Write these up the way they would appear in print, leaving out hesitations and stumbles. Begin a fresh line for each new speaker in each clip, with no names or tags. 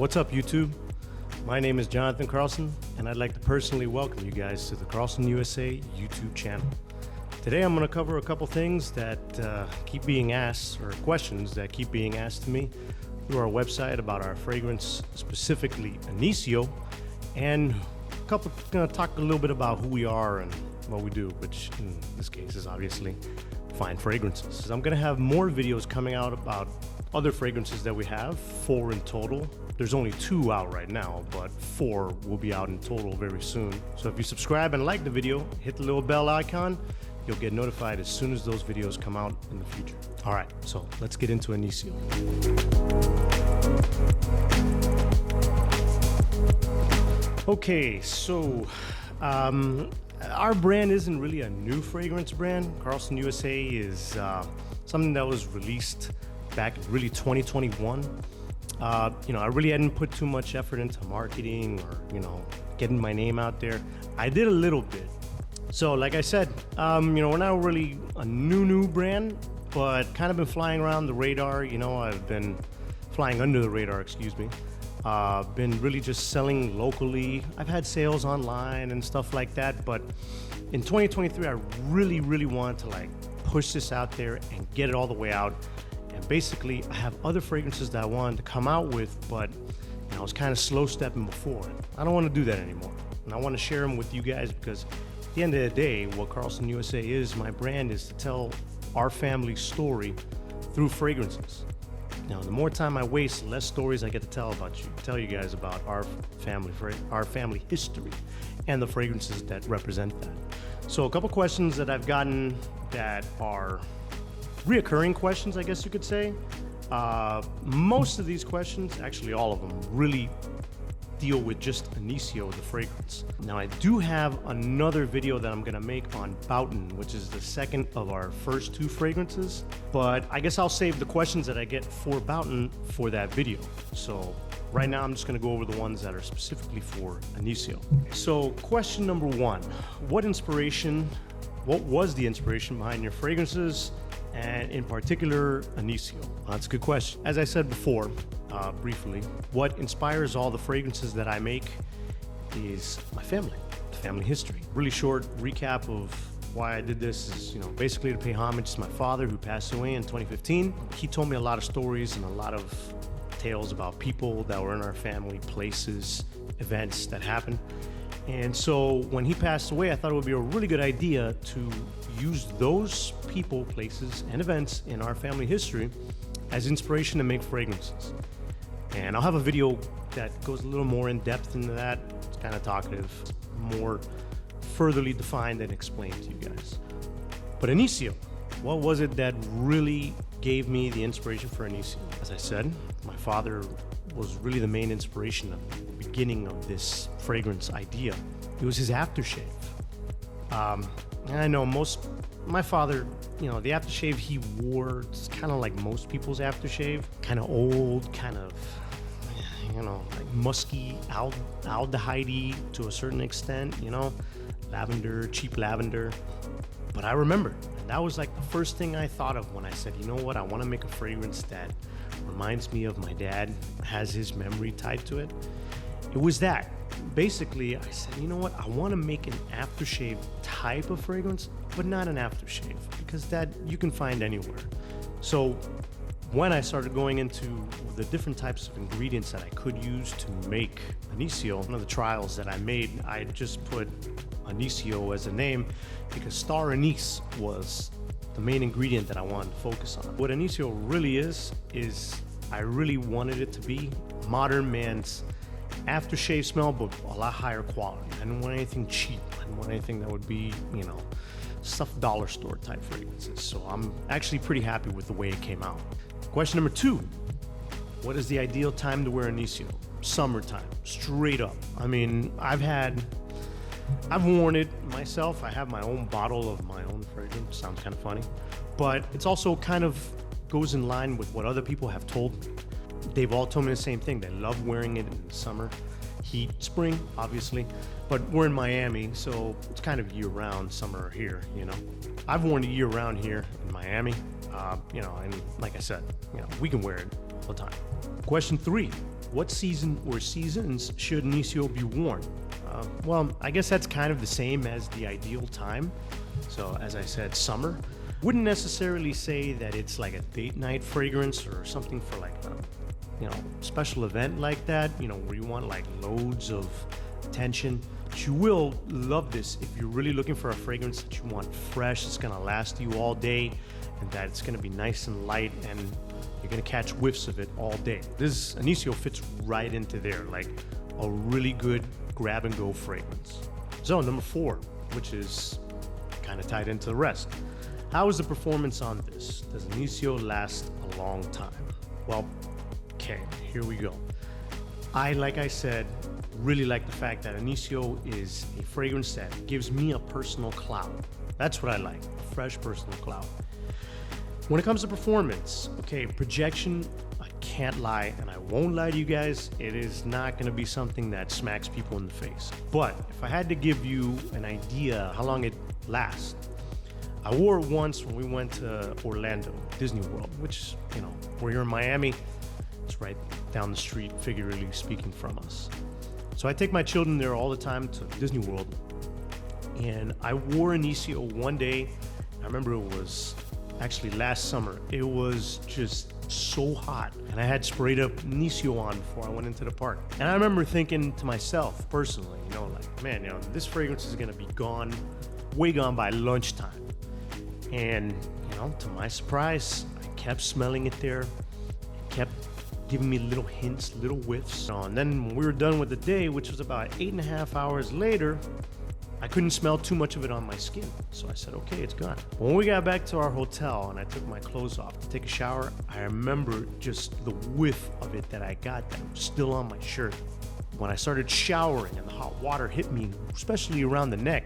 What's up, YouTube? My name is Jonathan Carlson, and I'd like to personally welcome you guys to the Carlson USA YouTube channel. Today I'm going to cover a couple things that keep being asked, or questions that keep being asked to me through our website about our fragrance, specifically ANISIO, and going to talk a little bit about who we are and what we do, which in this case is obviously fine fragrances. I'm going to have more videos coming out about other fragrances that we have, 4 in total. There's only 2 out right now, but 4 will be out in total very soon. So if you subscribe and like the video, hit the little bell icon, you'll get notified as soon as those videos come out in the future. All right, so let's get into ANISIO. Okay, so our brand isn't really a new fragrance brand. Carlson USA is something that was released back in really 2021. I really hadn't put too much effort into marketing or, getting my name out there. I did a little bit. So like I said, we're not really a new brand, but kind of been flying around the radar. I've been flying under the radar, excuse me. Been really just selling locally. I've had sales online and stuff like that, but in 2023, I really wanted to push this out there and get it all the way out. And basically, I have other fragrances that I wanted to come out with, but I was kind of slow stepping before. I don't want to do that anymore. And I want to share them with you guys because at the end of the day, what Carlson USA is, my brand is to tell our family story through fragrances. Now, the more time I waste, the less stories I get to tell you guys about our family history and the fragrances that represent that. So a couple questions that I've gotten that are reoccurring questions, I guess you could say. Most of these questions, actually all of them, really deal with just ANISIO, the fragrance. Now, I do have another video that I'm gonna make on Boughton, which is the second of our first 2 fragrances, but I guess I'll save the questions that I get for Boughton for that video. So right now I'm just gonna go over the ones that are specifically for ANISIO. So question number 1, what was the inspiration behind your fragrances, and in particular, ANISIO? That's a good question. As I said before, briefly, what inspires all the fragrances that I make is my family history. Really short recap of why I did this is, basically to pay homage to my father who passed away in 2015. He told me a lot of stories and a lot of tales about people that were in our family, places, events that happened. And so when he passed away, I thought it would be a really good idea to use those people, places, and events in our family history as inspiration to make fragrances. And I'll have a video that goes a little more in depth into that. It's kind of talkative, more furtherly defined and explained to you guys. But ANISIO, what was it that really gave me the inspiration for ANISIO? As I said, my father was really the main inspiration of the beginning of this fragrance idea. It was his aftershave. And I know my father, the aftershave he wore, it's kind of like most people's aftershave, kind of old, kind of, like musky, aldehyde to a certain extent, lavender, cheap lavender. But I remember, and that was like the first thing I thought of when I said, you know what, I want to make a fragrance that reminds me of my dad, has his memory tied to it. It was that. Basically, I said, you know what, I want to make an aftershave type of fragrance, but not an aftershave, because that you can find anywhere. So when I started going into the different types of ingredients that I could use to make ANISIO, one of the trials that I made, I just put ANISIO as a name because star anise was the main ingredient that I wanted to focus on. What ANISIO really is I really wanted it to be modern man's aftershave smell, but a lot higher quality. I didn't want anything cheap. I didn't want anything that would be, stuff dollar store type fragrances. So I'm actually pretty happy with the way it came out. Question number 2, what is the ideal time to wear ANISIO? Summertime, straight up. I mean, I've worn it myself. I have my own bottle of my own fragrance. Sounds kind of funny, but it's also kind of goes in line with what other people have told me. They've all told me the same thing. They love wearing it in the summer, heat, spring, obviously, but we're in Miami, so it's kind of year-round, summer here, I've worn it year-round here in Miami, and like I said, we can wear it all the time. Question 3, What season or seasons should ANISIO be worn? Well, I guess that's kind of the same as the ideal time. So as I said, summer. Wouldn't necessarily say that it's like a date night fragrance or something for like a special event like that, where you want like loads of attention. But you will love this if you're really looking for a fragrance that you want fresh, it's gonna last you all day, and that it's gonna be nice and light, and you're gonna catch whiffs of it all day. This ANISIO fits right into there, like a really good grab and go fragrance. So number 4, which is kind of tied into the rest. How is the performance on this? Does ANISIO last a long time? Well, okay, here we go. Like I said, really like the fact that ANISIO is a fragrance that gives me a personal cloud. That's what I like, a fresh personal cloud. When it comes to performance, okay, projection, I can't lie, and I won't lie to you guys, it is not gonna be something that smacks people in the face. But if I had to give you an idea how long it lasts, I wore it once when we went to Orlando, Disney World, which, we're here in Miami. It's right down the street, figuratively speaking, from us. So I take my children there all the time to Disney World. And I wore ANISIO one day. I remember it was actually last summer. It was just so hot. And I had sprayed up ANISIO on before I went into the park. And I remember thinking to myself personally, like, man, this fragrance is gonna be gone, way gone by lunchtime. And, to my surprise, I kept smelling it there. It kept giving me little hints, little whiffs. And then when we were done with the day, which was about 8.5 hours later, I couldn't smell too much of it on my skin. So I said, okay, it's gone. When we got back to our hotel and I took my clothes off to take a shower, I remember just the whiff of it that I got that was still on my shirt. When I started showering and the hot water hit me, especially around the neck,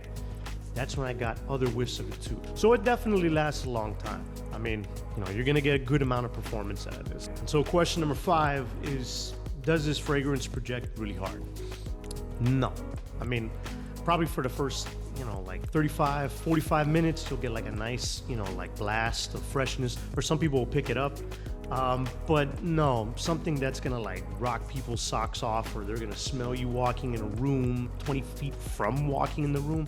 that's when I got other whiffs of it too. So it definitely lasts a long time. I mean, you're gonna get a good amount of performance out of this. And so question number 5 is, does this fragrance project really hard? No. I mean, probably for the first, like 35, 45 minutes, you'll get like a nice, like blast of freshness, or some people will pick it up. But no, something that's gonna like rock people's socks off, or they're gonna smell you walking in a room 20 feet from walking in the room.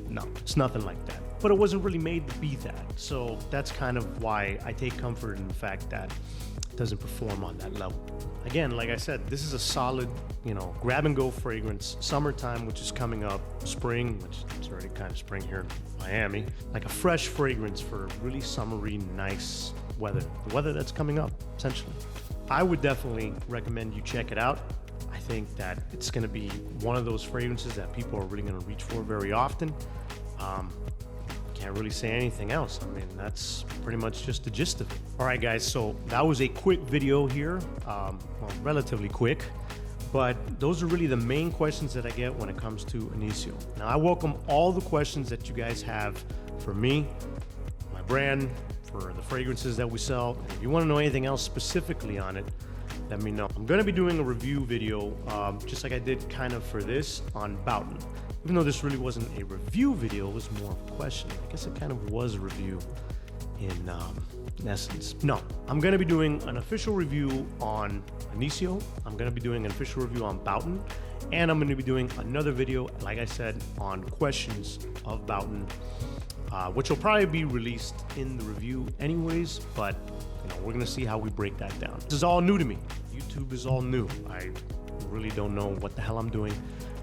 No, it's nothing like that. But it wasn't really made to be that. So that's kind of why I take comfort in the fact that it doesn't perform on that level. Again, like I said, this is a solid, grab and go fragrance. Summertime, which is coming up, spring, which is already kind of spring here in Miami. Like a fresh fragrance for really summery, nice weather. The weather that's coming up, essentially. I would definitely recommend you check it out. I think that it's going to be one of those fragrances that people are really going to reach for very often. Can't really say anything else. I mean, that's pretty much just the gist of it. All right, guys, so that was a quick video here, well, relatively quick, but those are really the main questions that I get when it comes to ANISIO. Now, I welcome all the questions that you guys have for me, my brand, for the fragrances that we sell. And if you want to know anything else specifically on it, let me know. I'm going to be doing a review video, just like I did kind of for this, on Boughton. Even though this really wasn't a review video, it was more of a question. I guess it kind of was a review in essence. No, I'm going to be doing an official review on ANISIO. I'm going to be doing an official review on Boughton. And I'm going to be doing another video, like I said, on questions of Boughton, which will probably be released in the review anyways, but we're going to see how we break that down. This is all new to me. YouTube is all new. I really don't know what the hell I'm doing,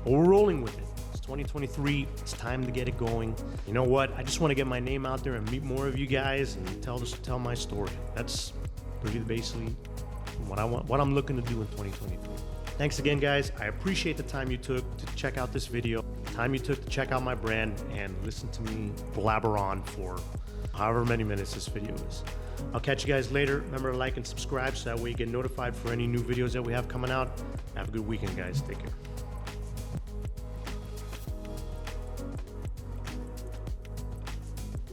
but we're rolling with it. It's 2023. It's time to get it going. You know what? I just want to get my name out there and meet more of you guys and tell my story. That's really basically what I'm looking to do in 2023. Thanks again, guys. I appreciate the time you took to check out this video, the time you took to check out my brand and listen to me blabber on for however many minutes this video is. I'll catch you guys later. Remember to like and subscribe so that way you get notified for any new videos that we have coming out. Have a good weekend, guys. Take care.